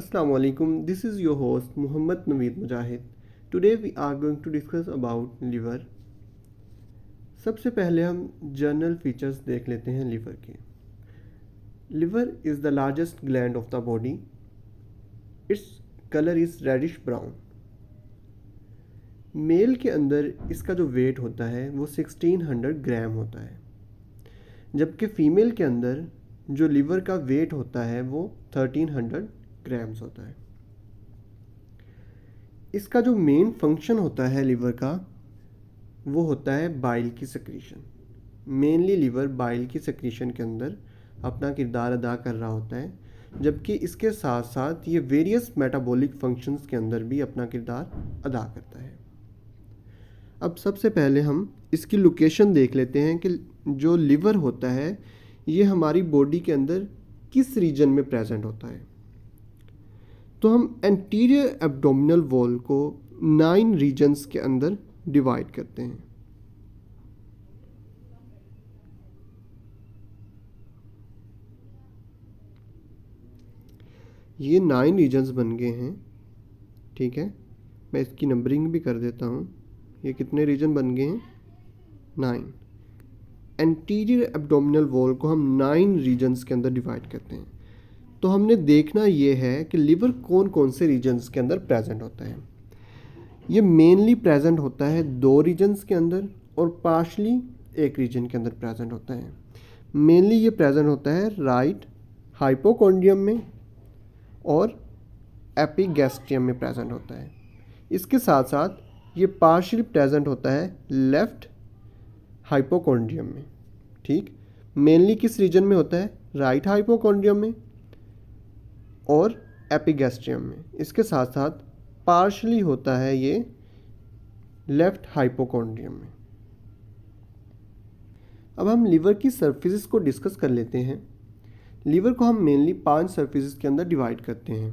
Assalamu alaikum. This is your host Muhammad Naveed Mujahid. Today we are going to discuss about liver. सबसे पहले हम general features देख लेते हैं liver के. Liver is the largest gland of the body. Its colour is reddish brown. Male के अंदर इसका जो वेट होता है वो 1600 ग्राम होता है, जबकि फीमेल के अंदर जो लिवर का वेट होता है वो 1300 ग्राम्स होता है. इसका जो मेन फंक्शन होता है लिवर का वो होता है बाइल की सेक्रीशन. मेनली लिवर बाइल की सेक्रीशन के अंदर अपना किरदार अदा कर रहा होता है, जबकि इसके साथ साथ ये वेरियस मेटाबॉलिक फंक्शंस के अंदर भी अपना किरदार अदा करता है. अब सबसे पहले हम इसकी लोकेशन देख लेते हैं कि जो लिवर होता है ये हमारी बॉडी के अंदर किस रीजन में प्रेजेंट होता है. तो हम एंटीरियर एब्डोमिनल वॉल को 9 रीजन्स के अंदर डिवाइड करते हैं. ये 9 रीजन्स बन गए हैं. ठीक है, मैं इसकी नंबरिंग भी कर देता हूँ. ये कितने रीजन बन गए हैं? 9. एंटीरियर एब्डोमिनल वॉल को हम 9 रीजन्स के अंदर डिवाइड करते हैं. तो हमने देखना ये है कि लिवर कौन कौन से रीजन्स के अंदर प्रेजेंट होता है. ये मेनली प्रेजेंट होता है 2 रीजन्स के अंदर और पार्शली एक रीजन के अंदर प्रेजेंट होता है. मेनली ये प्रेजेंट होता है राइट हाइपोकॉन्ड्रियम में और एपिगैस्ट्रियम में प्रेजेंट होता है. इसके साथ साथ ये पार्शली प्रेजेंट होता है लेफ्ट हाइपोकॉन्ड्रियम में. ठीक, मेनली किस रीजन में होता है? राइट हाइपोकॉन्ड्रियम में और एपिगैस्ट्रियम में. इसके साथ साथ पार्शली होता है ये लेफ्ट हाइपोकॉन्ड्रियम में. अब हम लिवर की सरफेसेस को डिस्कस कर लेते हैं. लिवर को हम मेनली 5 सरफेसेस के अंदर डिवाइड करते हैं.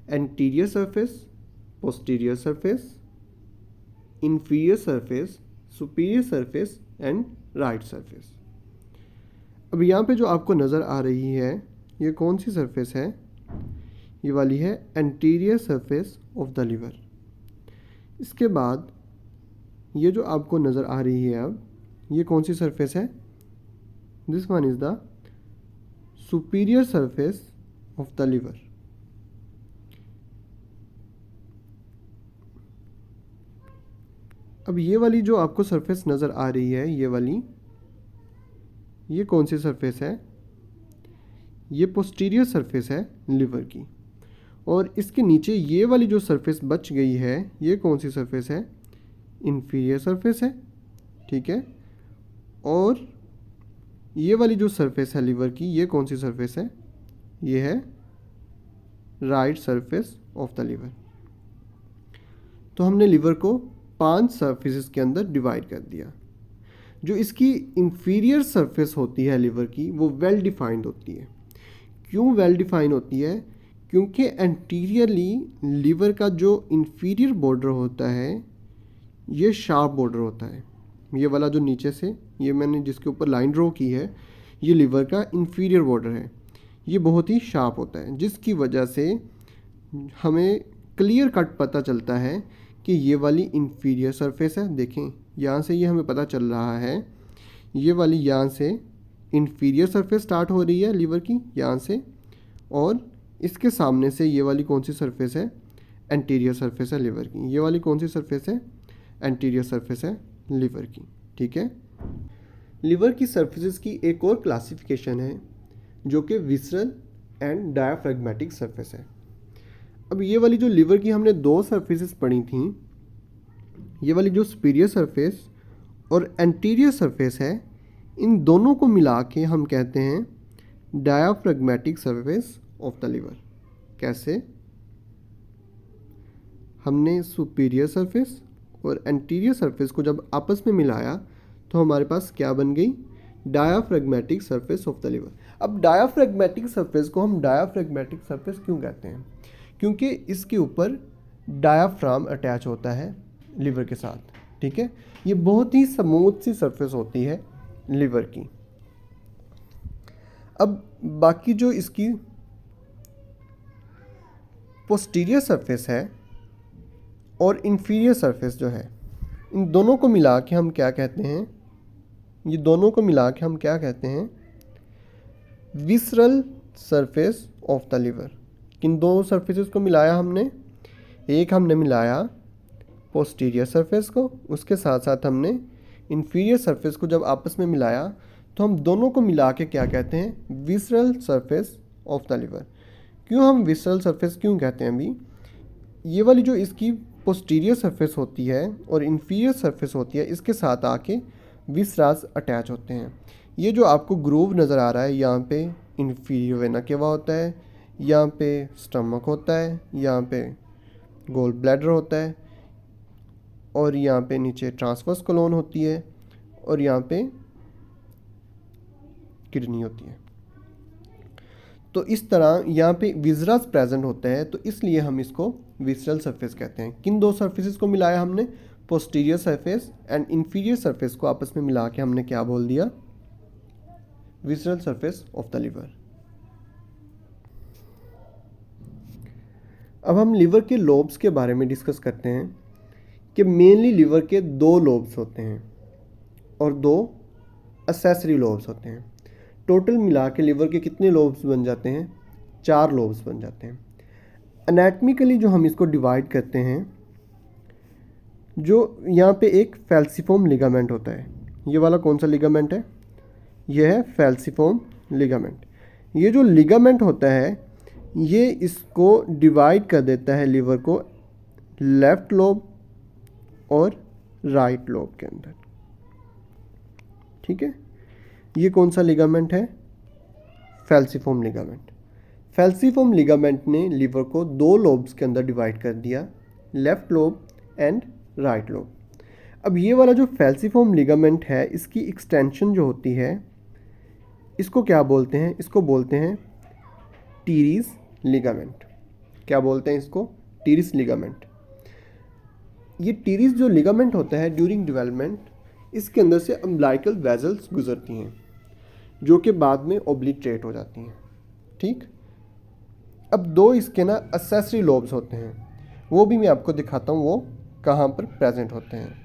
Anterior surface, posterior surface, inferior surface, superior surface and right surface. अब यहाँ पे जो आपको नज़र आ रही है ये कौन सी सरफेस है? ये वाली है anterior surface of the liver. इसके बाद ये जो आपको नज़र आ रही है अब ये कौन सी सरफेस है? This one is the superior surface of the liver. अब ये वाली जो आपको सरफेस नज़र आ रही है ये वाली, ये कौन सी सरफेस है? ये पोस्टीरियर सरफेस है लिवर की. और इसके नीचे ये वाली जो सरफेस बच गई है ये कौन सी सरफेस है? इंफीरियर सरफेस है. ठीक है, और ये वाली जो सरफेस है लिवर की ये कौन सी सरफेस है? ये है right surface of the liver. तो हमने लिवर को 5 सरफेसेस के अंदर डिवाइड कर दिया. जो इसकी इंफीरियर सरफेस होती है लिवर की वो वेल डिफाइंड होती है. क्यों वेल डिफाइन होती है? क्योंकि एंटीरियरली लिवर का जो इंफीरियर बॉर्डर होता है ये शार्प बॉर्डर होता है. ये वाला जो नीचे से ये मैंने जिसके ऊपर लाइन ड्रॉ की है ये लिवर का इंफीरियर बॉर्डर है. ये बहुत ही शार्प होता है जिसकी वजह से हमें क्लियर कट पता चलता है कि ये वाली इंफीरियर सरफेस है. देखें यहाँ से ये हमें पता चल रहा है ये वाली यहाँ से इंफीरियर सरफेस स्टार्ट हो रही है लिवर की यहाँ से, और इसके सामने से ये वाली कौन सी सरफेस है? एंटीरियर सरफेस है लिवर की. ये वाली कौन सी सरफेस है? एंटीरियर सरफेस है लिवर की. ठीक है, लिवर की सरफेसेस की एक और क्लासिफिकेशन है जो कि विसरल एंड डायाफ्रैग्मेटिक सरफेस है. अब ये वाली जो लिवर की हमने 2 सरफेसेस पढ़ी थी, ये वाली जो सुपीरियर सरफेस और एंटीरियर सरफेस है, इन दोनों को मिला के हम कहते हैं डायाफ्रैग्मेटिक सरफेस ऑफ द लिवर. कैसे? हमने सुपीरियर सरफेस और एंटीरियर सरफेस को जब आपस में मिलाया तो हमारे पास क्या बन गई? डायाफ्रैग्मेटिक सरफेस ऑफ द लिवर. अब डायाफ्रैग्मेटिक सरफेस को हम डायाफ्रैग्मेटिक सरफेस क्यों कहते हैं? क्योंकि इसके ऊपर डायाफ्राम अटैच होता है लिवर के साथ. ठीक है, ये बहुत ही स्मूथ सी सरफेस होती है लिवर की. अब बाकी जो इसकी पोस्टीरियर सरफेस है और इन्फीरियर सरफेस जो है, इन दोनों को मिला के हम क्या कहते हैं, ये दोनों को मिला के हम क्या कहते हैं, visceral surface of the liver. किन दो सरफेसेस को मिलाया हमने, एक हमने मिलाया पोस्टीरियर सरफेस को, उसके साथ साथ हमने इन्फीरियर सरफेस को जब आपस में मिलाया तो हम दोनों को मिला के क्या कहते हैं, visceral surface of the liver. क्यों हम विसरल सरफेस क्यों कहते हैं, अभी ये वाली जो इसकी पोस्टीरियर सरफेस होती है और इन्फीरियर सरफेस होती है, इसके साथ आके विसरास अटैच होते हैं। ये जो आपको ग्रूव नज़र आ रहा है, यहाँ पे इन्फीरियर वेना केवा होता है, यहाँ पे स्टमक होता है, यहाँ पे गोल ब्लैडर होता है, और यहाँ पे नीचे ट्रांसवर्स कोलोन होती है, और यहाँ पे किडनी होती है। तो इस तरह यहाँ पे विसरास प्रेजेंट होता है, तो इसलिए हम इसको विसरल सरफेस कहते हैं। किन दो सरफेसेस को मिलाया हमने, posterior surface and inferior surface को आपस में मिला के हमने क्या बोल दिया, visceral surface of the liver. अब हम लिवर के लोब्स के बारे में डिस्कस करते हैं कि मेनली लिवर के दो लोब्स होते हैं और दो एक्सेसरी लोब्स होते हैं। टोटल मिला के लिवर के कितने लोब्स बन जाते हैं, 4 लोब्स बन जाते हैं। एनाटॉमिकली जो हम इसको डिवाइड करते हैं, जो यहाँ पे एक फैल्सिफॉर्म लिगामेंट होता है, ये वाला कौन सा लिगामेंट है, यह है फैल्सिफॉर्म लिगामेंट। ये जो लिगामेंट होता है ये इसको डिवाइड कर देता है लिवर को लेफ़्ट लोब और राइट लोब के अंदर, ठीक है। ये कौन सा लिगामेंट है, फैल्सिफॉर्म लिगामेंट। फैल्सिफॉर्म लिगामेंट ने लिवर को 2 लोब्स के अंदर डिवाइड कर दिया, left lobe and right lobe. अब ये वाला जो फैल्सिफॉर्म लिगामेंट है, इसकी एक्सटेंशन जो होती है, इसको क्या बोलते हैं, इसको बोलते हैं टीरिस लिगामेंट। क्या बोलते हैं इसको, टीरिस लिगामेंट। ये टीरिस जो लिगामेंट होता है ड्यूरिंग डेवलपमेंट, इसके अंदर से अम्बिलिकल वेजल्स गुजरती हैं जो कि बाद में ओब्लिटरेट हो जाती हैं, ठीक। अब 2 इसके ना एक्सेसरी लोब्स होते हैं, वो भी मैं आपको दिखाता हूँ वो कहाँ पर प्रेजेंट होते हैं।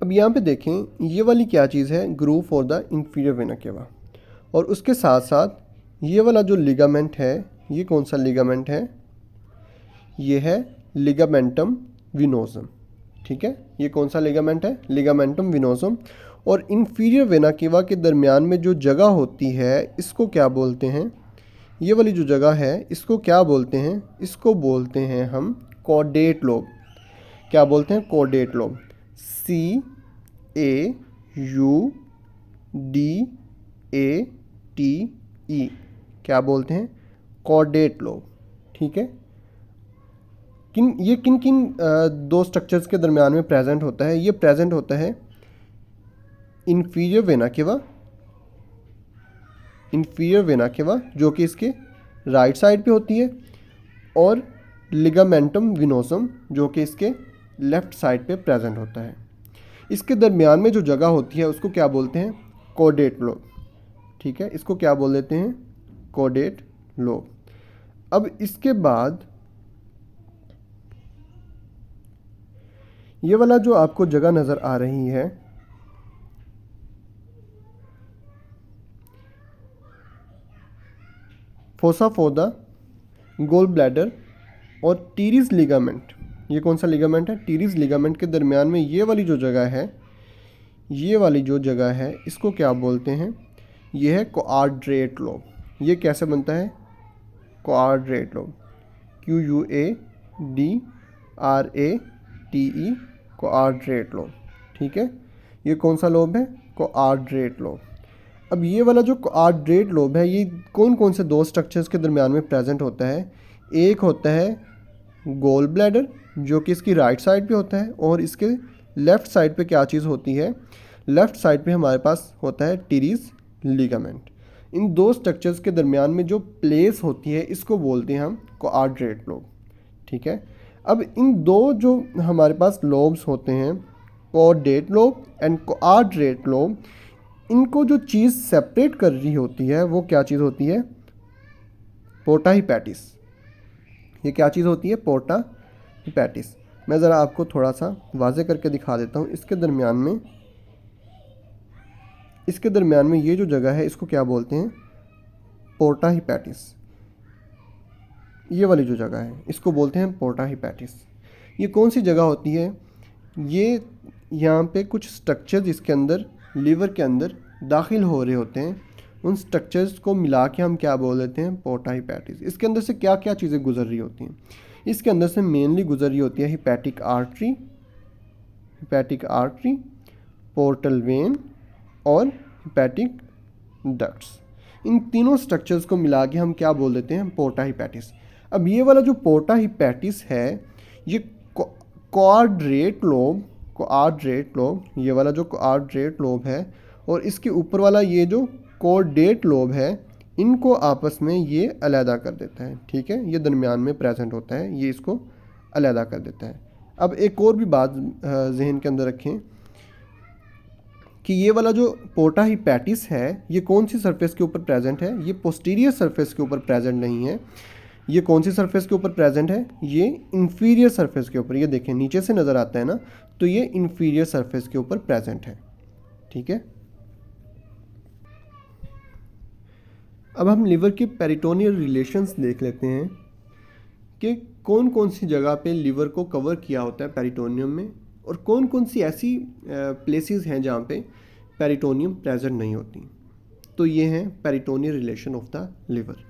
अब यहाँ पे देखें, ये वाली क्या चीज़ है, groove for the inferior vena केवा, और उसके साथ साथ ये वाला जो लिगामेंट है, ये कौन सा लिगामेंट है, ये है लिगामेंटम विनोसम, ठीक है। ये कौन सा लिगामेंट है, लिगामेंटम विनोसम। और इंफीरियर वेना केवा के दरमियान में जो जगह होती है, इसको क्या बोलते हैं, ये वाली जो जगह है इसको क्या बोलते हैं, इसको बोलते हैं हम कॉर्डेट लोब। क्या बोलते हैं, कॉर्डेट लोब, CAUDATE, क्या बोलते हैं, कॉर्डेट लोब, ठीक है। किन किन 2 स्ट्रक्चर्स के दरमियान में प्रेजेंट होता है, ये प्रेजेंट होता है इंफीरियर वेना केवा जो कि इसके राइट साइड पे होती है, और लिगामेंटम विनोसम जो कि इसके लेफ़्ट साइड पे प्रेजेंट होता है। इसके दरमियान में जो जगह होती है उसको क्या बोलते हैं, कॉर्डेट लोब, ठीक है। इसको क्या बोल देते हैं, कॉर्डेट लोब। अब इसके बाद ये वाला जो आपको जगह नज़र आ रही है, fossa for the gall bladder और टीरिस लिगामेंट, ये कौन सा लिगामेंट है, टीरिस लिगामेंट के दरमियान में ये वाली जो जगह है, ये वाली जो जगह है इसको क्या बोलते हैं, ये है क्वाड्रेट लोब। ये कैसे बनता है, quadrate lobe, QUADRATE, quadrate lobe, ठीक है। ये कौन सा लोब है, क्वाड्रेट लोब। अब ये वाला जो क्वाड्रेट लोब है, ये कौन कौन से 2 स्ट्रक्चर्स के दरमियान में प्रेजेंट होता है, एक होता है गोल ब्लैडर जो कि इसकी राइट साइड पे होता है, और इसके लेफ़्ट साइड पे क्या चीज़ होती है, लेफ़्ट साइड पे हमारे पास होता है टीरिस लिगामेंट। इन 2 स्ट्रक्चर्स के दरमियान में जो प्लेस होती है इसको बोलते हैं हम क्वाड्रेट लोब, ठीक है। अब इन 2 जो हमारे पास लोब्स होते हैं coordinate lobe and coordinate lobe, इनको जो चीज़ सेपरेट कर रही होती है वो क्या चीज़ होती है? पोर्टा हिपैटिस। ये क्या चीज़ होती है? पोर्टा हिपैटिस। मैं ज़रा आपको थोड़ा सा वाजे करके दिखा देता हूँ। इसके दरमियान में ये जो जगह है इसको क्या बोलते हैं? पोर्टा हिपैटिस। ये वाली जो जगह है इसको बोलते हैं पोर्टा हिपैटिस। ये कौन सी जगह होती है? ये यहाँ पे कुछ स्ट्रक्चर्स इसके अंदर, लीवर के अंदर दाखिल हो रहे होते हैं, उन स्ट्रक्चर्स को मिला के हम क्या बोल देते हैं? पोर्टा हिपैटिस। इसके अंदर से क्या क्या चीज़ें गुजर रही होती हैं? इसके अंदर से मेनली गुजर रही होती है हिपैटिक आर्टरी, पोर्टल वेन और हिपैटिक डक्ट्स। इन तीनों स्ट्रक्चर्स को मिला के हम क्या बोल देते हैं? पोर्टा हिपैटिस। अब ये वाला जो पोर्टा हिपैटिस है ये कोआर्डिनेट लोब, ये वाला जो कोआर्डिनेट लोब है और इसके ऊपर वाला ये जो कोऑर्डिनेट लोब है, इनको आपस में ये अलहदा कर देता है। ठीक है, ये दरमियान में प्रेजेंट होता है, ये इसको अलहदा कर देता है। अब एक और भी बात जहन के अंदर रखें कि ये वाला जो पोर्टा हिपैटिस है ये कौन सी सरफेस के ऊपर प्रेजेंट है? ये पोस्टीरियर सरफेस के ऊपर प्रेजेंट नहीं है। ये कौन सी सरफेस के ऊपर प्रेजेंट है? ये इंफीरियर सरफेस के ऊपर। ये देखें नीचे से नज़र आता है ना, तो ये इंफीरियर सरफेस के ऊपर प्रेजेंट है। ठीक है, अब हम लिवर के पेरिटोनियल रिलेशंस देख लेते हैं कि कौन कौन सी जगह पे लिवर को कवर किया होता है पेरिटोनियम में, और कौन कौन सी ऐसी प्लेसेस हैं जहाँ पे पेरिटोनियम प्रेजेंट नहीं होती। तो ये हैं peritoneal relation of the liver.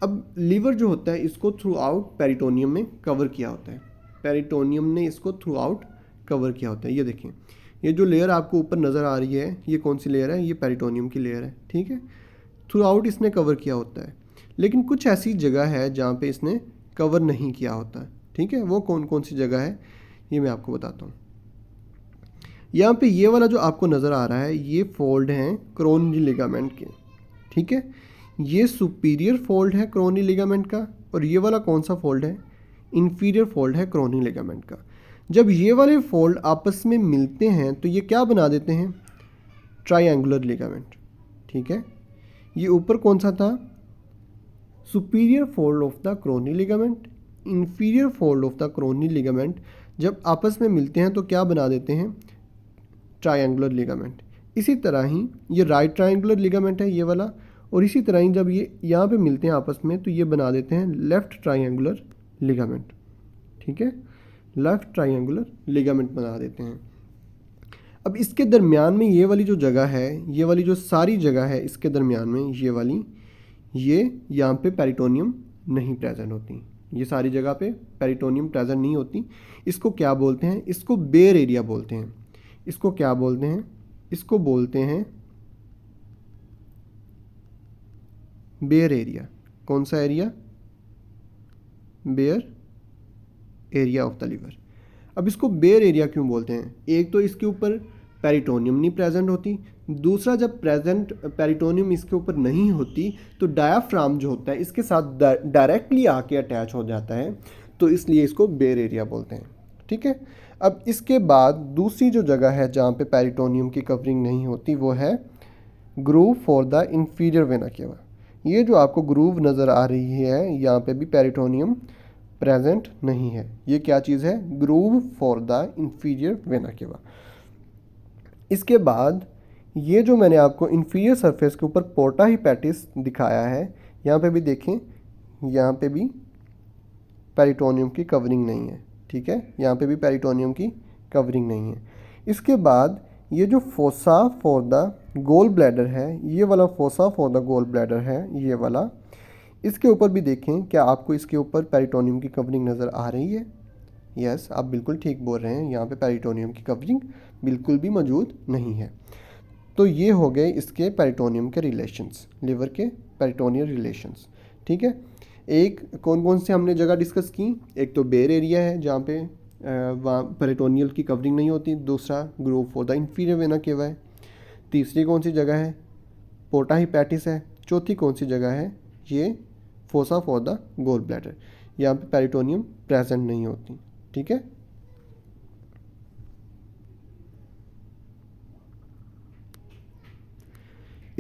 अब लिवर जो होता है इसको थ्रू आउट पेरिटोनियम में कवर किया होता है। पेरिटोनियम ने इसको थ्रू आउट कवर किया होता है। ये देखें, ये जो लेयर आपको ऊपर नज़र आ रही है ये कौन सी लेयर है? ये पेरिटोनियम की लेयर है। ठीक है, थ्रू आउट इसने कवर किया होता है। लेकिन कुछ ऐसी जगह है जहाँ पे इसने कवर नहीं किया होता है। ठीक है, वो कौन कौन सी जगह है ये मैं आपको बताता हूँ। यहाँ पे ये वाला जो आपको नज़र आ रहा है ये फोल्ड हैं क्रोनी लिगामेंट के। ठीक है, ये सुपीरियर फोल्ड है क्रोनी लिगामेंट का, और ये वाला कौन सा फोल्ड है? इंफीरियर फोल्ड है क्रोनी लिगामेंट का। जब ये वाले फोल्ड आपस में मिलते हैं तो ये क्या बना देते हैं? Triangular ligament. ठीक है, ये ऊपर कौन सा था? Superior fold of the coronary ligament, inferior fold of the coronary ligament जब आपस में मिलते हैं तो क्या बना देते हैं? Triangular ligament. इसी तरह ही ये राइट ट्रायंगुलर लिगामेंट है ये वाला, और इसी तरह ही जब ये यहाँ पे मिलते हैं आपस में तो ये बना देते हैं लेफ़्ट ट्रायंगुलर लिगामेंट। ठीक है, लेफ़्ट ट्रायंगुलर लिगामेंट बना देते हैं। अब इसके दरमियान में ये वाली जो जगह है, ये वाली जो सारी जगह है इसके दरमियान में ये वाली, ये यहाँ पे पेरिटोनियम नहीं प्रेजेंट होती। ये सारी जगह पे पेरिटोनियम प्रेजेंट नहीं होती। इसको क्या बोलते हैं? इसको बेयर एरिया बोलते हैं। इसको क्या बोलते हैं? इसको बोलते हैं बेयर एरिया। कौन सा area? Bare area of the liver. अब इसको बेयर एरिया क्यों बोलते हैं? एक तो इसके ऊपर पेरिटोनियम नहीं प्रेजेंट होती, दूसरा जब प्रेजेंट पेरिटोनियम इसके ऊपर नहीं होती तो डायाफ्राम जो होता है इसके साथ डायरेक्टली आके अटैच हो जाता है, तो इसलिए इसको बेयर एरिया बोलते हैं। ठीक है, अब इसके बाद दूसरी जो जगह है जहाँ पे पेरिटोनियम की कवरिंग नहीं होती वो है groove for the inferior vena केवा। ये जो आपको ग्रूव नज़र आ रही है यहाँ पे भी पेरिटोनियम प्रेजेंट नहीं है। ये क्या चीज़ है? Groove for the inferior vena केवा। इसके बाद ये जो मैंने आपको इंफीरियर सरफेस के ऊपर पोर्टा हिपैटिस दिखाया है, यहाँ पे भी देखें, यहाँ पे भी पेरिटोनियम की कवरिंग नहीं है। ठीक है, यहाँ पे भी पेरिटोनियम की कवरिंग नहीं है। इसके बाद ये जो fossa for the gall bladder है, ये वाला fossa for the gall bladder है ये वाला, इसके ऊपर भी देखें क्या आपको इसके ऊपर पेरिटोनियम की कवरिंग नज़र आ रही है? यस, आप बिल्कुल ठीक बोल रहे हैं, यहाँ पे पेरिटोनियम की कवरिंग बिल्कुल भी मौजूद नहीं है। तो ये हो गए इसके पेरिटोनियम के रिलेशंस, लिवर के पेरिटोनियल रिलेशंस। ठीक है, एक कौन कौन से हमने जगह डिस्कस की? एक तो बेयर एरिया है जहाँ पे वहाँ पेरिटोनियल की कवरिंग नहीं होती, दूसरा groove for the inferior vena केवा है, तीसरी कौन सी जगह है? पोर्टा हिपैटिस है, चौथी कौन सी जगह है? ये fossa for the gall bladder. यहाँ पे पेरिटोनियम प्रेजेंट नहीं होती। ठीक है,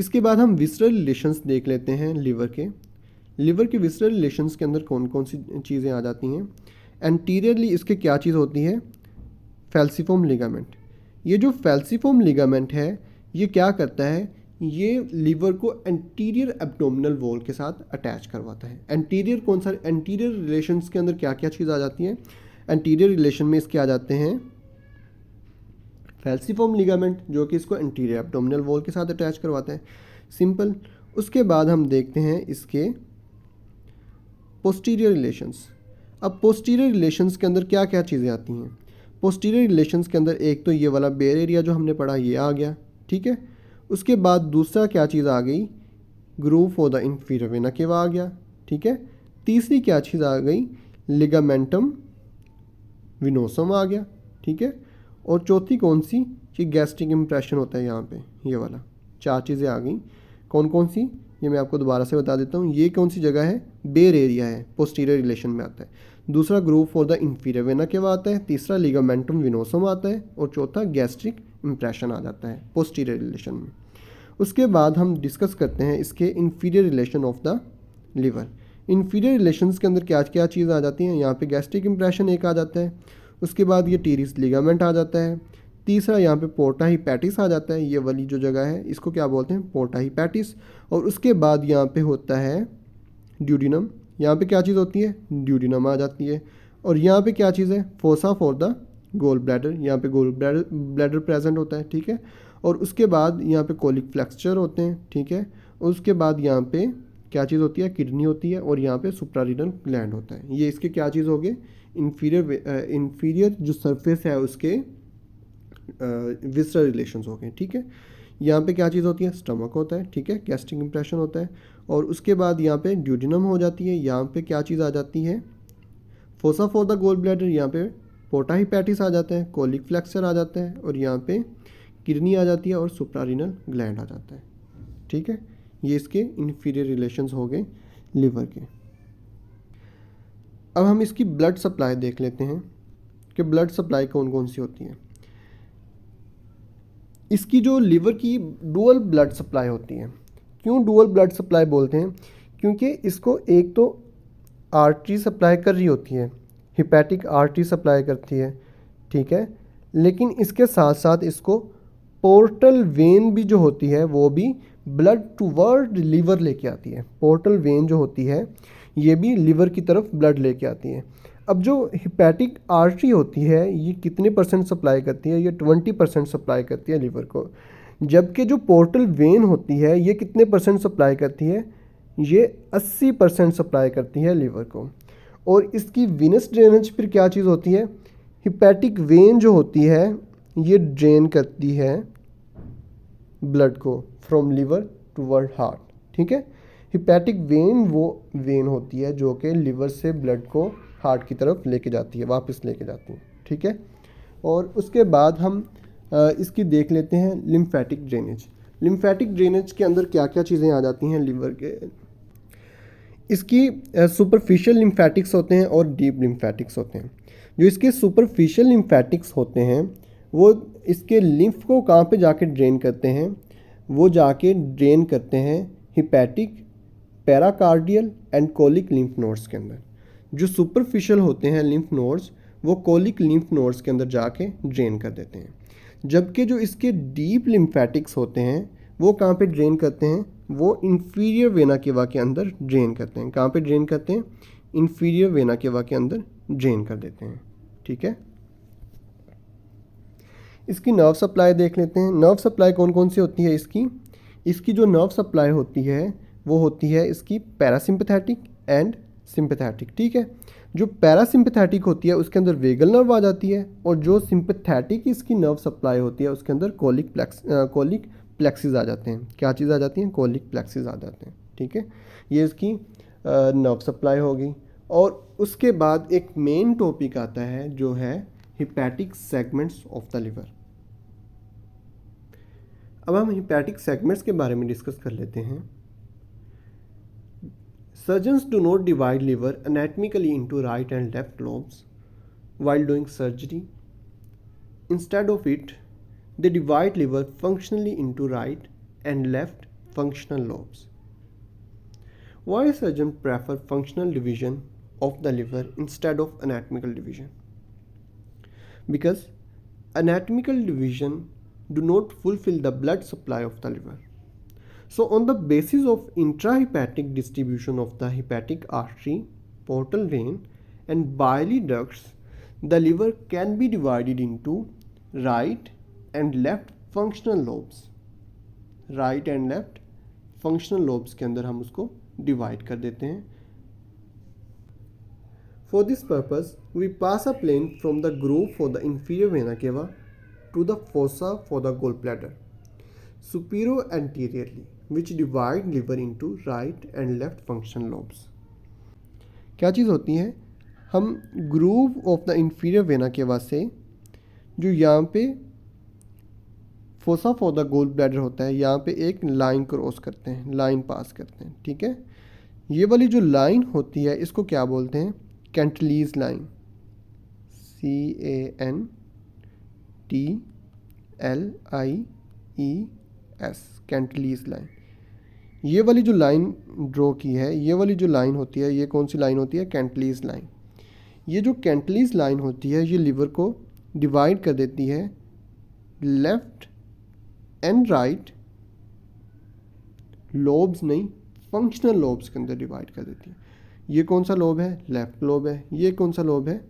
इसके बाद हम विसरल रिलेशंस देख लेते हैं लिवर के। लिवर के विसरल रिलेशंस के अंदर कौन कौन सी चीज़ें आ जाती हैं। एंटीरियरली इसके क्या चीज़ होती है, फैल्सिफॉर्म लिगामेंट। ये जो फैल्सिफॉर्म लिगामेंट है ये क्या करता है, ये लिवर को एंटीरियर एब्डोमिनल वॉल के साथ अटैच करवाता है। एंटीरियर कौन सा, एंटीरियर रिलेशंस के अंदर क्या क्या चीज़ आ जाती है, एंटीरियर रिलेशन में इसके आ जाते हैं फैल्सिफॉर्म लिगामेंट जो कि इसको एंटीरियर एब्डोमिनल वॉल के साथ अटैच करवाता है, सिंपल। उसके बाद हम देखते हैं इसके पोस्टीरियर रिलेशंस। अब पोस्टीरियर रिलेशंस के अंदर क्या क्या चीज़ें आती हैं। पोस्टीरियर रिलेशंस के अंदर एक तो ये वाला बेयर एरिया जो हमने पढ़ा ये आ गया, ठीक है। उसके बाद दूसरा क्या चीज़ आ गई, groove for the inferior vena cava आ गया, ठीक है। तीसरी क्या चीज़ आ गई, लिगामेंटम विनोसम आ गया, ठीक है। और चौथी कौन सी, कि गैस्ट्रिक इम्प्रेशन होता है यहाँ पे, ये वाला। चार चीज़ें आ गई, कौन कौन सी ये मैं आपको दोबारा से बता देता हूँ। ये कौन सी जगह है, बेयर एरिया है, पोस्टीरियर रिलेशन में आता है। दूसरा groove for the inferior vena केवा आता है, तीसरा लिगामेंटम विनोसम आता है और चौथा गैस्ट्रिक इम्प्रेशन आ जाता है पोस्टीरियर रिलेशन में। उसके बाद हम डिस्कस करते हैं इसके inferior relation of the liver. Inferior relations के अंदर क्या क्या चीज़ आ जाती हैं, यहाँ पे गैस्ट्रिक इम्प्रेशन एक आ जाता है, उसके बाद ये टीरिस लिगामेंट आ जाता है, तीसरा यहाँ पे पोर्टा हिपैटिस आ जाता है, ये वाली जो जगह है इसको क्या बोलते हैं, पोर्टा हिपैटिस। और उसके बाद यहाँ पे होता है ड्यूडिनम, यहाँ पे क्या चीज़ होती है, ड्यूडिनम आ जाती है। और यहाँ पे क्या चीज़ है, fossa for the gall bladder, यहाँ पे गोल ब्लैडर प्रेजेंट होता है, ठीक है। और उसके बाद यहाँ पे कोलिक फ्लेक्सचर होते हैं, ठीक है। और उसके बाद यहाँ पे क्या चीज़ होती है, किडनी होती है और यहाँ पे सुप्रारीनल ग्लैंड होता है। ये इसके क्या चीज़ हो गए, इंफीरियर जो सरफेस है उसके विसरल रिलेशंस हो गए, ठीक है। यहाँ पे क्या चीज़ होती है, स्टमक होता है, ठीक है, गैस्ट्रिक इम्प्रेशन होता है। और उसके बाद यहाँ पे ड्यूडिनम हो जाती है, यहाँ पे क्या चीज़ आ जाती है, fossa for the gall bladder, यहाँ पे पोर्टा हिपैटिस आ जाता है, कोलिक फ्लेक्सर आ जाता है और यहाँ पे किडनी आ जाती है और सुप्रारीनल ग्लैंड आ जाता है, ठीक है। ये इसके इंफीरियर रिलेशंस हो गए लिवर के। अब हम इसकी ब्लड सप्लाई देख लेते हैं कि ब्लड सप्लाई कौन कौन सी होती है। इसकी जो लिवर की डुअल ब्लड सप्लाई होती है। क्यों डुअल ब्लड सप्लाई बोलते हैं, क्योंकि इसको एक तो आर्टरी सप्लाई कर रही होती है, हिपैटिक आर्टरी सप्लाई करती है, ठीक है। लेकिन इसके साथ साथ इसको पोर्टल वेन भी जो होती है वो भी ब्लड टूवर्ड लिवर लेके आती है। पोर्टल वेन जो होती है ये भी लिवर की तरफ ब्लड लेके आती है। अब जो हिपैटिक आर्टरी होती है ये कितने परसेंट सप्लाई करती है, ये 20% सप्लाई करती है लिवर को। जबकि जो पोर्टल वेन होती है ये कितने परसेंट सप्लाई करती है, ये 80% सप्लाई करती है लिवर को। और इसकी विनस ड्रेनेज फिर क्या चीज़ होती है, हिपैटिक वेन जो होती है ये ड्रेन करती है ब्लड को फ्रॉम लिवर टूवर्ड हार्ट, ठीक है। हिपैटिक वेन वो वेन होती है जो कि लिवर से ब्लड को हार्ट की तरफ लेके जाती है, वापस लेके जाती है, ठीक है। और उसके बाद हम इसकी देख लेते हैं लिम्फेटिक ड्रेनेज। लिम्फेटिक ड्रेनेज के अंदर क्या क्या चीज़ें आ जाती हैं लिवर के। इसकी सुपरफिशियल लिम्फेटिक्स होते हैं और डीप लिम्फेटिक्स होते हैं। जो इसके सुपरफिशियल लिम्फेटिक्स होते हैं वो इसके लिम्फ को कहाँ पे जाके ड्रेन करते हैं, वो जाके ड्रेन करते हैं hepatic, paracardial and colic lymph nodes के अंदर। जो सुपरफिशियल होते हैं लिम्फ नोड्स वो कोलिक लिम्फ नोड्स के अंदर जाके ड्रेन कर देते हैं। जबकि जो इसके डीप लिम्फेटिक्स होते हैं वो कहाँ पे ड्रेन करते हैं, वो इंफीरियर वेना केवा के अंदर ड्रेन करते हैं। कहाँ पे ड्रेन करते हैं, इंफीरियर वेना केवा के अंदर ड्रेन कर देते हैं, ठीक है। इसकी नर्व सप्लाई देख लेते हैं। नर्व सप्लाई कौन कौन सी होती है इसकी जो नर्व सप्लाई होती है वो होती है इसकी पैरासिम्पैथेटिक एंड सिंपैथेटिक, ठीक है। जो पैरासिम्पैथेटिक होती है उसके अंदर वेगल नर्व आ जाती है और जो सिंपैथेटिक इसकी नर्व सप्लाई होती है उसके अंदर कोलिक प्लेक्सिस आ जाते हैं। क्या चीज़ आ जाती हैं, कोलिक प्लेक्सिस आ जाते हैं, ठीक है। ये इसकी नर्व सप्लाई होगी। और उसके बाद एक मेन टॉपिक आता है जो है hepatic segments of the liver. अब हम हिपैटिक सेगमेंट्स के बारे में डिस्कस कर लेते हैं। Surgeons do not divide liver anatomically into right and left lobes while doing surgery. Instead of it, they divide liver functionally into right and left functional lobes. Why surgeons prefer functional division of the liver instead of anatomical division? Because anatomical division do not fulfill the blood supply of the liver. So on the basis of intrahepatic distribution of the hepatic artery, portal vein and biliary ducts, the liver can be divided into right and left functional lobes. Right and left functional lobes के अंदर हम उसको divide कर देते हैं. For this purpose we pass a plane from the groove for the inferior vena cava to the fossa for the gall bladder superior anteriorly which divide liver into right and left functional lobes. क्या चीज़ होती है, हम groove of the inferior vena cava से जो यहाँ पे fossa for the gall bladder होता है, यहाँ पे एक लाइन क्रॉस करते हैं, लाइन पास करते हैं. ठीक है, ये वाली जो लाइन होती है इसको क्या बोलते हैं, Cantlie's line. CANTLIES, Cantlie's line. ये वाली जो लाइन ड्रॉ की है, ये वाली जो लाइन होती है, ये कौन सी लाइन होती है, कैंटलीज लाइन. ये जो कैंटलीज लाइन होती है ये लिवर को डिवाइड कर देती है लेफ्ट एंड राइट लोब्स, नहीं फंक्शनल लोब्स के अंदर डिवाइड कर देती है. ये कौन सा लोब है, लेफ्ट लोब है. ये कौन सा लोब है,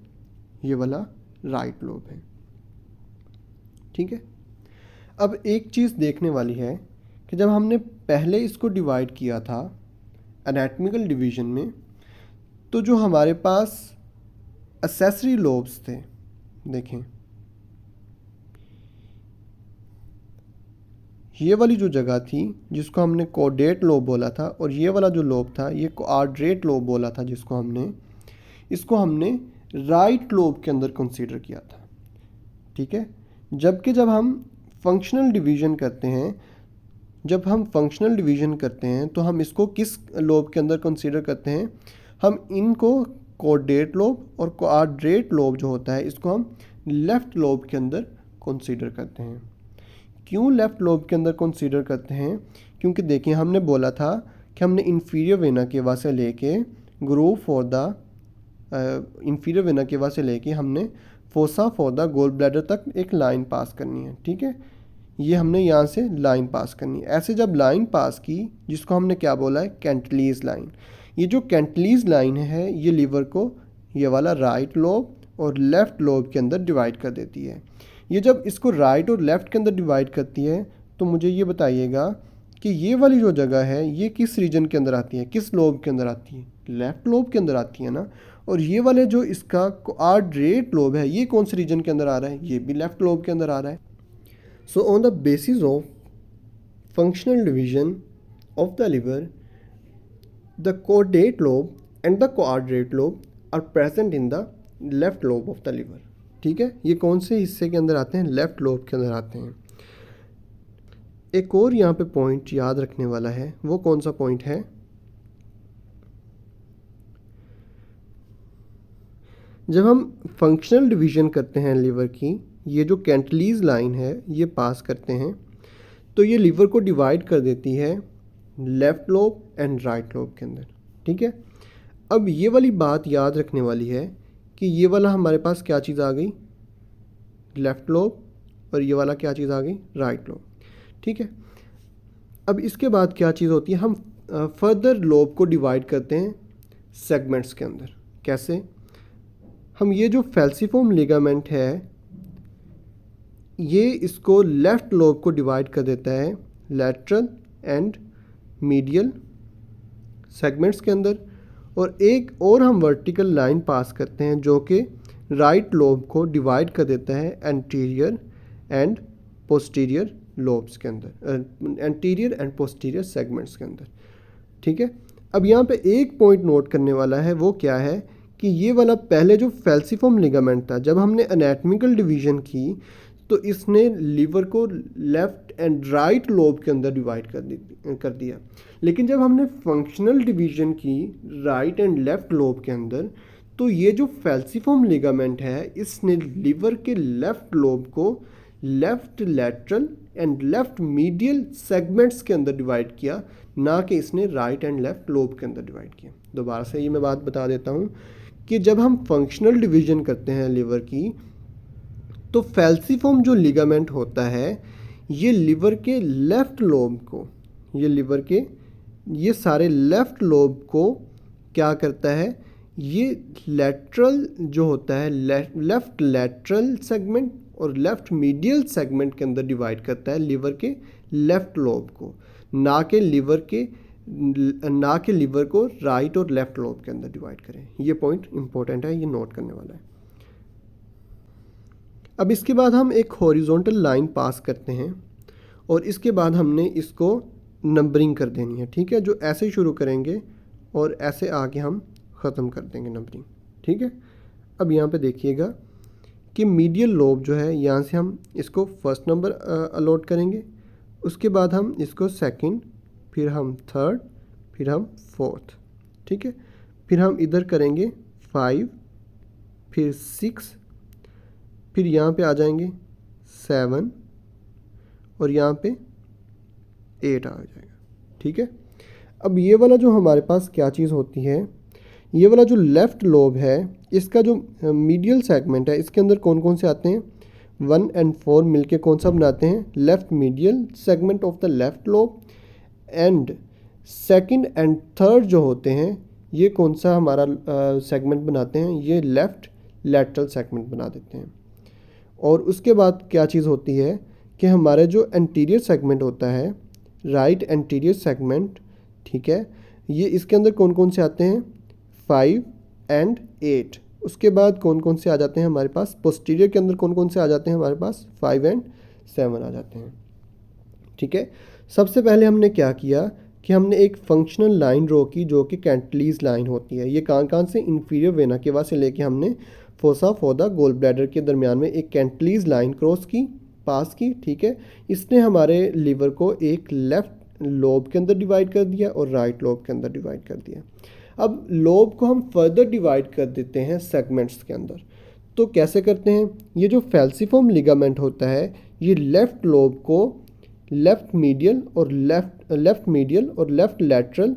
ये वाला राइट लोब है. ठीक है, अब एक चीज़ देखने वाली है कि जब हमने पहले इसको डिवाइड किया था एनाटॉमिकल डिवीजन में, तो जो हमारे पास एक्सेसरी लोब्स थे, देखें ये वाली जो जगह थी जिसको हमने कोडेट लोब बोला था, और ये वाला जो लोब था ये कोआर्डिनेट लोब बोला था जिसको हमने, इसको हमने राइट लोब के अंदर कंसीडर किया था. ठीक है, जबकि जब हम फंक्शनल डिवीज़न करते हैं, तो हम इसको किस लोब के अंदर कंसीडर करते हैं, हम इनको कोडेट लोब और कोआर्डिनेट लोब जो होता है इसको हम लेफ़्ट लोब के अंदर कंसीडर करते हैं. क्यों लेफ़्ट लोब के अंदर कंसीडर करते हैं, क्योंकि देखिए हमने बोला था कि हमने इंफीरियर वेना केवा से लेके groove for the inferior vena cava से लेके हमने fossa for the gall bladder तक एक लाइन पास करनी है. ठीक है, ये हमने यहाँ से लाइन पास करनी है. ऐसे जब लाइन पास की, जिसको हमने क्या बोला है, कैंटलीज लाइन. ये जो कैंटलीज लाइन है ये लिवर को ये वाला राइट लोब और लेफ़्ट लोब के अंदर डिवाइड कर देती है. ये जब इसको राइट और लेफ़्ट के अंदर डिवाइड करती है, तो मुझे ये बताइएगा कि ये वाली जो जगह है ये किस रीजन के अंदर आती है, किस लोब के अंदर आती है, लेफ़्ट लोब के अंदर आती है ना. और ये वाले जो इसका कोआर्डिनेट लोब है ये कौन से रीजन के अंदर आ रहा है, ये भी लेफ़्ट लोब के अंदर आ रहा है. So on the basis of functional division of the liver, the caudate lobe and the coordinate lobe are present in the left lobe of the liver. ठीक है, ये कौन से हिस्से के अंदर आते हैं, लेफ़्ट लोब के अंदर आते हैं. एक और यहाँ पे पॉइंट याद रखने वाला है, वो कौन सा पॉइंट है, जब हम फंक्शनल डिवीजन करते हैं लिवर की, ये जो कैंटलीज लाइन है ये पास करते हैं, तो ये लिवर को डिवाइड कर देती है left lobe and right lobe के अंदर. ठीक है, अब ये वाली बात याद रखने वाली है कि ये वाला हमारे पास क्या चीज़ आ गई, लेफ़्ट लोब, और ये वाला क्या चीज़ आ गई, राइट लोब. ठीक है, अब इसके बाद क्या चीज़ होती है, हम फर्दर लोब को डिवाइड करते हैं सेगमेंट्स के अंदर. कैसे, हम ये जो फैल्सिफॉर्म लिगामेंट है ये इसको लेफ़्ट लोब को डिवाइड कर देता है लैटरल एंड मीडियल सेगमेंट्स के अंदर, और एक और हम वर्टिकल लाइन पास करते हैं जो कि राइट लोब को डिवाइड कर देता है एंटीरियर एंड पोस्टीरियर लोब्स के अंदर, एंटीरियर एंड पोस्टीरियर सेगमेंट्स के अंदर. ठीक है, अब यहाँ पे एक पॉइंट नोट करने वाला है, वो क्या है कि ये वाला पहले जो फैल्सिफॉर्म लिगामेंट था, जब हमने एनाटॉमिकल डिवीजन की तो इसने लिवर को लेफ़्ट एंड राइट लोब के अंदर डिवाइड कर दिया. लेकिन जब हमने फंक्शनल डिवीजन की राइट एंड लेफ़्ट लोब के अंदर, तो ये जो फैल्सिफॉर्म लिगामेंट है इसने लिवर के लेफ़्ट लोब को left lateral and left medial segments के अंदर डिवाइड किया, ना कि इसने राइट एंड लेफ्ट लोब के अंदर डिवाइड किया। दोबारा से ये मैं बात बता देता हूँ कि जब हम फंक्शनल डिवीजन करते हैं लिवर की, तो फैल्सिफॉर्म जो लिगामेंट होता है ये लिवर के लेफ्ट लोब को, ये लिवर के ये सारे लेफ्ट लोब को क्या करता है, ये लेटरल जो होता है लेफ्ट लेटरल सेगमेंट और लेफ्ट मीडियल सेगमेंट के अंदर डिवाइड करता है लिवर के लेफ्ट लोब को, ना कि लिवर को राइट और लेफ्ट लोब के अंदर डिवाइड करें। ये पॉइंट इंपॉर्टेंट है, ये नोट करने वाला है। अब इसके बाद हम एक हॉरिजॉन्टल लाइन पास करते हैं और इसके बाद हमने इसको नंबरिंग कर देनी है, ठीक है। जो ऐसे ही शुरू करेंगे और ऐसे आके हम ख़त्म कर देंगे नंबरिंग, ठीक है। अब यहाँ पे देखिएगा कि मीडियल लोब जो है, यहाँ से हम इसको फर्स्ट नंबर अलॉट करेंगे, उसके बाद हम इसको सेकंड, फिर हम थर्ड, फिर हम फोर्थ, ठीक है। फिर हम इधर करेंगे 5, फिर 6, फिर यहाँ पे आ जाएंगे 7 और यहाँ पे 8 आ जाएगा, ठीक है। अब ये वाला जो हमारे पास क्या चीज़ होती है, ये वाला जो लेफ़्ट लोब है, इसका जो मीडियल सेगमेंट है, इसके अंदर कौन कौन से आते हैं, 1 और 4 मिलके कौन सा बनाते हैं, left medial segment of the left lobe. And second and third जो होते हैं ये कौन सा हमारा सेगमेंट बनाते हैं, ये लेफ़्ट लैटरल सेगमेंट बना देते हैं। और उसके बाद क्या चीज़ होती है कि हमारे जो एंटीरियर सेगमेंट होता है, राइट एंटीरियर सेगमेंट, ठीक है, ये इसके अंदर कौन कौन से आते हैं, 5 और 8। उसके बाद कौन कौन से आ जाते हैं हमारे पास, पोस्टीरियर के अंदर कौन कौन से आ जाते हैं हमारे पास, 5 और 7 आ जाते हैं, ठीक है। सबसे पहले हमने क्या किया कि हमने एक फंक्शनल लाइन ड्रॉ की जो कि कैंटलीज लाइन होती है। ये कान से इंफीरियर वेना केवा से लेके हमने फोसा फोदा गोल ब्लैडर के दरमियान में एक कैंटलीज लाइन क्रॉस की, पास की, ठीक है। इसने हमारे लीवर को एक लेफ़्ट लोब के अंदर डिवाइड कर दिया और राइट लोब के अंदर डिवाइड कर दिया। अब लोब को हम फर्दर डिवाइड कर देते हैं सेगमेंट्स के अंदर। तो कैसे करते हैं, ये जो फैल्सिफॉर्म लिगामेंट होता है ये लेफ़्ट लोब को लेफ़्ट मीडियल और लेफ़्ट लैटरल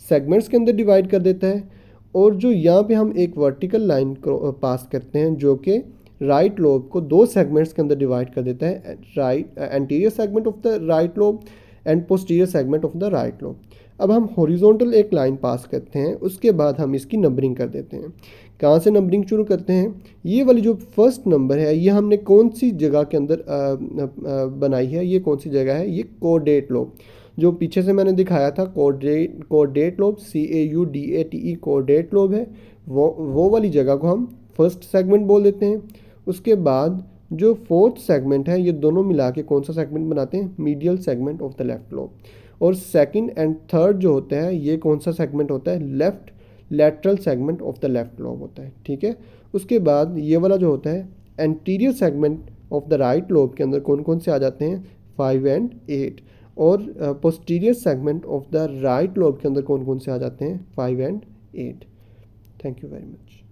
सेगमेंट्स के अंदर डिवाइड कर देता है। और जो यहाँ पे हम एक वर्टिकल लाइन को पास करते हैं जो कि राइट लोब को 2 सेगमेंट्स के अंदर डिवाइड कर देता है, right anterior segment of the right lobe and posterior segment of the right lobe. अब हम हॉरिजॉन्टल एक लाइन पास करते हैं, उसके बाद हम इसकी नंबरिंग कर देते हैं। कहाँ से नंबरिंग शुरू करते हैं, ये वाली जो फर्स्ट नंबर है ये हमने कौन सी जगह के अंदर बनाई है, ये कौन सी जगह है, ये कोडेट लोब, जो पीछे से मैंने दिखाया था caudate lobe, CAUDATE caudate lobe है, वो वाली जगह को हम फर्स्ट सेगमेंट बोल देते हैं। उसके बाद जो फोर्थ सेगमेंट है ये दोनों मिला के कौन सा सेगमेंट बनाते हैं, medial segment of the left lobe. और सेकंड एंड थर्ड जो होता है ये कौन सा सेगमेंट होता है, left lateral segment of the left lobe होता है, ठीक है। उसके बाद ये वाला जो होता है anterior segment of the right lobe के अंदर कौन कौन से आ जाते हैं, 5 और 8। और posterior segment of the right lobe के अंदर कौन कौन से आ जाते हैं, 5 और 8। Thank you very much.